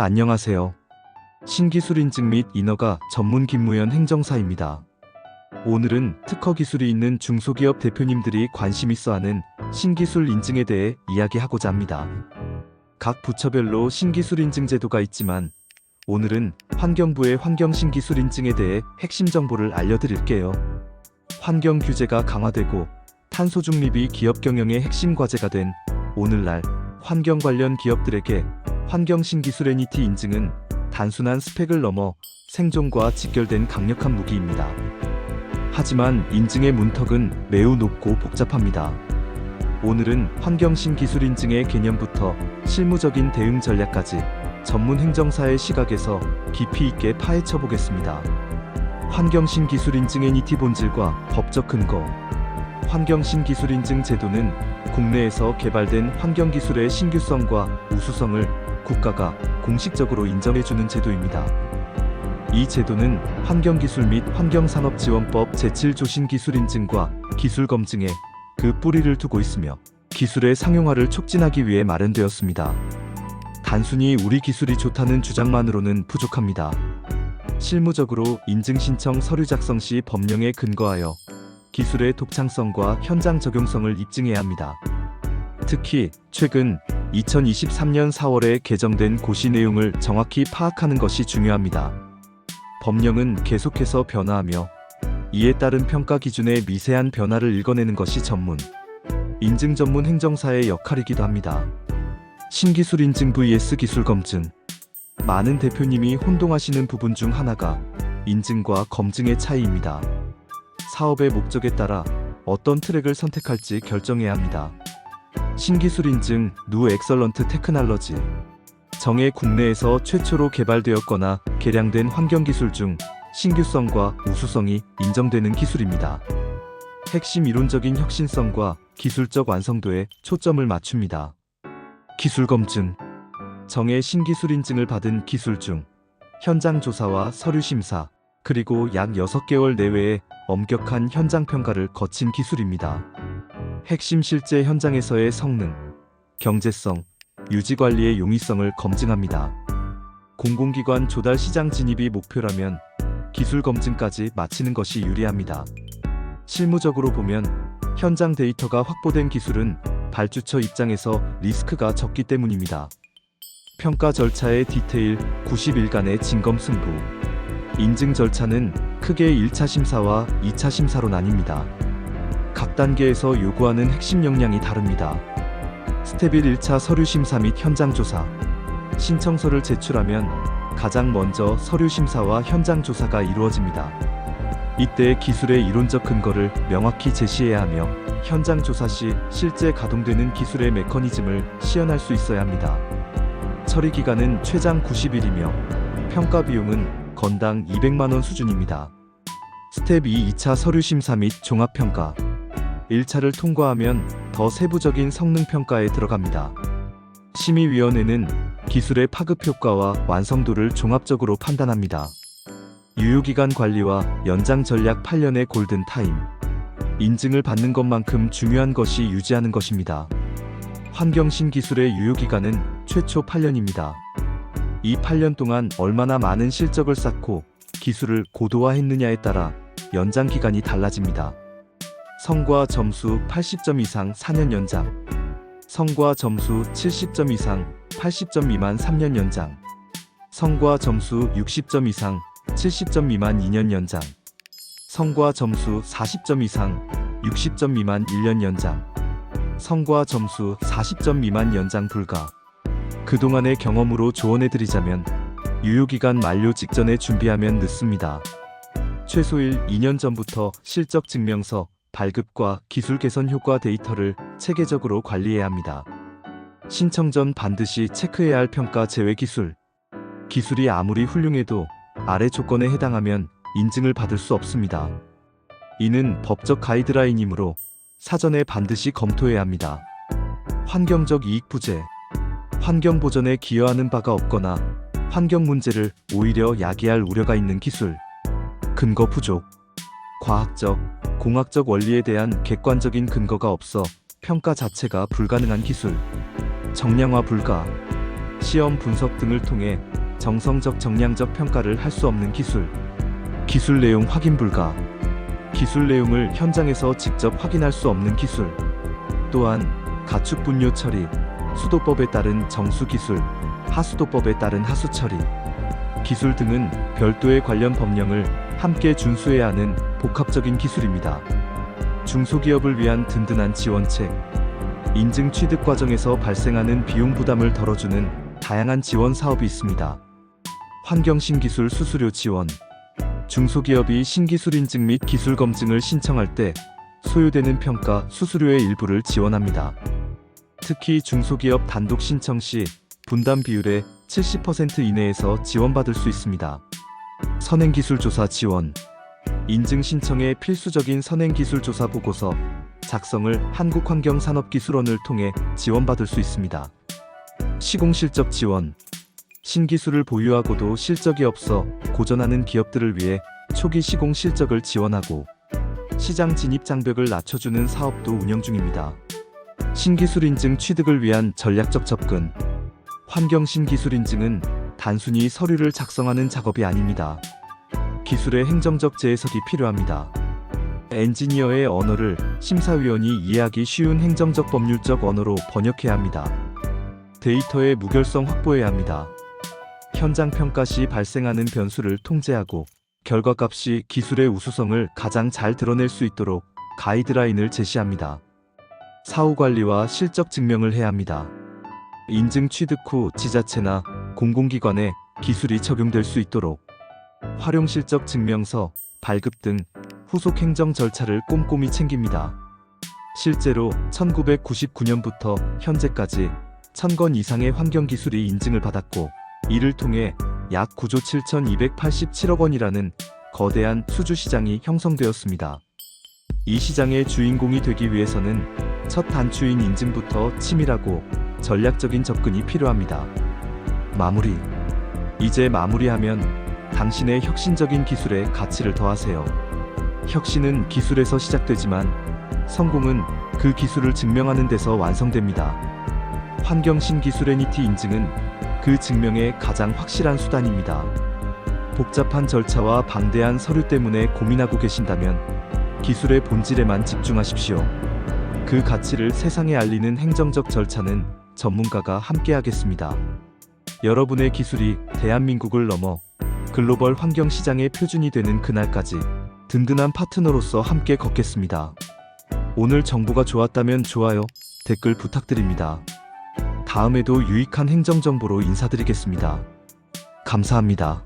안녕하세요. 신기술 인증 및 인허가 전문 김무현 행정사입니다. 오늘은 특허 기술이 있는 중소기업 대표님들이 관심 있어 하는 신기술 인증에 대해 이야기하고자 합니다. 각 부처별로 신기술 인증 제도가 있지만 오늘은 환경부의 환경신기술 인증에 대해 핵심 정보를 알려드릴게요. 환경 규제가 강화되고 탄소 중립이 기업 경영의 핵심 과제가 된 오늘날 환경 관련 기업들에게 환경신기술 NET 인증은 단순한 스펙을 넘어 생존과 직결된 강력한 무기입니다. 하지만 인증의 문턱은 매우 높고 복잡합니다. 오늘은 환경신기술 인증의 개념부터 실무적인 대응 전략까지 전문 행정사의 시각에서 깊이 있게 파헤쳐 보겠습니다. 환경신기술 인증 NET 본질과 법적 근거. 환경신기술 인증 제도는 국내에서 개발된 환경기술의 신규성과 우수성을 국가가 공식적으로 인정해주는 제도입니다. 이 제도는 환경기술 및 환경산업지원법 제7조 신기술 인증과 기술 검증에 그 뿌리를 두고 있으며 기술의 상용화를 촉진하기 위해 마련되었습니다. 단순히 우리 기술이 좋다는 주장만으로는 부족합니다. 실무적으로 인증 신청 서류 작성 시 법령에 근거하여 기술의 독창성과 현장 적용성을 입증해야 합니다. 특히 최근 2023년 4월에 개정된 고시 내용을 정확히 파악하는 것이 중요합니다. 법령은 계속해서 변화하며 이에 따른 평가 기준의 미세한 변화를 읽어내는 것이 인증 전문 행정사의 역할이기도 합니다. 신기술 인증 vs 기술 검증. 많은 대표님이 혼동하시는 부분 중 하나가 인증과 검증의 차이입니다. 사업의 목적에 따라 어떤 트랙을 선택할지 결정해야 합니다. 신기술 인증, New Excellent Technology. 정의 국내에서 최초로 개발되었거나 개량된 환경기술 중 신규성과 우수성이 인정되는 기술입니다. 핵심 이론적인 혁신성과 기술적 완성도에 초점을 맞춥니다. 기술 검증. 정의 신기술 인증을 받은 기술 중 현장 조사와 서류 심사, 그리고 약 6개월 내외의 엄격한 현장 평가를 거친 기술입니다. 핵심 실제 현장에서의 성능, 경제성, 유지관리의 용이성을 검증합니다. 공공기관 조달 시장 진입이 목표라면 기술 검증까지 마치는 것이 유리합니다. 실무적으로 보면 현장 데이터가 확보된 기술은 발주처 입장에서 리스크가 적기 때문입니다. 평가 절차의 디테일, 90일간의 진검 승부. 인증 절차는 크게 1차 심사와 2차 심사로 나뉩니다. 각 단계에서 요구하는 핵심 역량이 다릅니다. 스텝 1 1차 서류 심사 및 현장 조사. 신청서를 제출하면 가장 먼저 서류 심사와 현장 조사가 이루어집니다. 이때 기술의 이론적 근거를 명확히 제시해야 하며 현장 조사 시 실제 가동되는 기술의 메커니즘을 시연할 수 있어야 합니다. 처리 기간은 최장 90일이며 평가 비용은 건당 200만원 수준입니다. 스텝 2 2차 서류 심사 및 종합평가. 1차를 통과하면 더 세부적인 성능 평가에 들어갑니다. 심의위원회는 기술의 파급 효과와 완성도를 종합적으로 판단합니다. 유효기간 관리와 연장 전략 8년의 골든타임. 인증을 받는 것만큼 중요한 것이 유지하는 것입니다. 환경신기술의 유효기간은 최초 8년입니다. 이 8년 동안 얼마나 많은 실적을 쌓고 기술을 고도화했느냐에 따라 연장 기간이 달라집니다. 성과 점수 80점 이상 4년 연장, 성과 점수 70점 이상 80점 미만 3년 연장, 성과 점수 60점 이상 70점 미만 2년 연장, 성과 점수 40점 이상 60점 미만 1년 연장, 성과 점수 40점 미만 연장 불가. 그동안의 경험으로 조언해드리자면 유효기간 만료 직전에 준비하면 늦습니다. 최소 2년 전부터 실적 증명서, 발급과 기술 개선 효과 데이터를 체계적으로 관리해야 합니다. 신청 전 반드시 체크해야 할 평가 제외 기술. 기술이 아무리 훌륭해도 아래 조건에 해당하면 인증을 받을 수 없습니다. 이는 법적 가이드라인이므로 사전에 반드시 검토해야 합니다. 환경적 이익 부재. 환경 보전에 기여하는 바가 없거나 환경 문제를 오히려 야기할 우려가 있는 기술. 근거 부족. 과학적, 공학적 원리에 대한 객관적인 근거가 없어 평가 자체가 불가능한 기술. 정량화 불가. 시험 분석 등을 통해 정성적 정량적 평가를 할 수 없는 기술. 기술 내용 확인 불가. 기술 내용을 현장에서 직접 확인할 수 없는 기술. 또한 가축 분뇨 처리, 수도법에 따른 정수 기술, 하수도법에 따른 하수 처리 기술 등은 별도의 관련 법령을 함께 준수해야 하는 복합적인 기술입니다. 중소기업을 위한 든든한 지원책. 인증 취득 과정에서 발생하는 비용 부담을 덜어주는 다양한 지원 사업이 있습니다. 환경 신기술 수수료 지원. 중소기업이 신기술 인증 및 기술 검증을 신청할 때 소요되는 평가 수수료의 일부를 지원합니다. 특히 중소기업 단독 신청 시 분담 비율의 70% 이내에서 지원받을 수 있습니다. 선행기술조사 지원. 인증 신청의 필수적인 선행기술조사 보고서 작성을 한국환경산업기술원을 통해 지원받을 수 있습니다. 시공실적 지원. 신기술을 보유하고도 실적이 없어 고전하는 기업들을 위해 초기 시공 실적을 지원하고 시장 진입 장벽을 낮춰주는 사업도 운영 중입니다. 신기술 인증 취득을 위한 전략적 접근. 환경 신기술 인증은 단순히 서류를 작성하는 작업이 아닙니다. 기술의 행정적 재해석이 필요합니다. 엔지니어의 언어를 심사위원이 이해하기 쉬운 행정적 법률적 언어로 번역해야 합니다. 데이터의 무결성 확보해야 합니다. 현장 평가 시 발생하는 변수를 통제하고 결과값 시 기술의 우수성을 가장 잘 드러낼 수 있도록 가이드라인을 제시합니다. 사후 관리와 실적 증명을 해야 합니다. 인증 취득 후 지자체나 공공기관에 기술이 적용될 수 있도록 활용 실적 증명서, 발급 등 후속 행정 절차를 꼼꼼히 챙깁니다. 실제로 1999년부터 현재까지 1000건 이상의 환경기술이 인증을 받았고 이를 통해 약 9조 7,287억 원이라는 거대한 수주시장이 형성되었습니다. 이 시장의 주인공이 되기 위해서는 첫 단추인 인증부터 치밀하고 전략적인 접근이 필요합니다. 마무리. 이제 마무리하면 당신의 혁신적인 기술에 가치를 더하세요. 혁신은 기술에서 시작되지만 성공은 그 기술을 증명하는 데서 완성됩니다. 환경 신기술 NET 인증은 그 증명의 가장 확실한 수단입니다. 복잡한 절차와 방대한 서류 때문에 고민하고 계신다면 기술의 본질에만 집중하십시오. 그 가치를 세상에 알리는 행정적 절차는 전문가가 함께하겠습니다. 여러분의 기술이 대한민국을 넘어 글로벌 환경 시장의 표준이 되는 그날까지 든든한 파트너로서 함께 걷겠습니다. 오늘 정보가 좋았다면 좋아요, 댓글 부탁드립니다. 다음에도 유익한 행정 정보로 인사드리겠습니다. 감사합니다.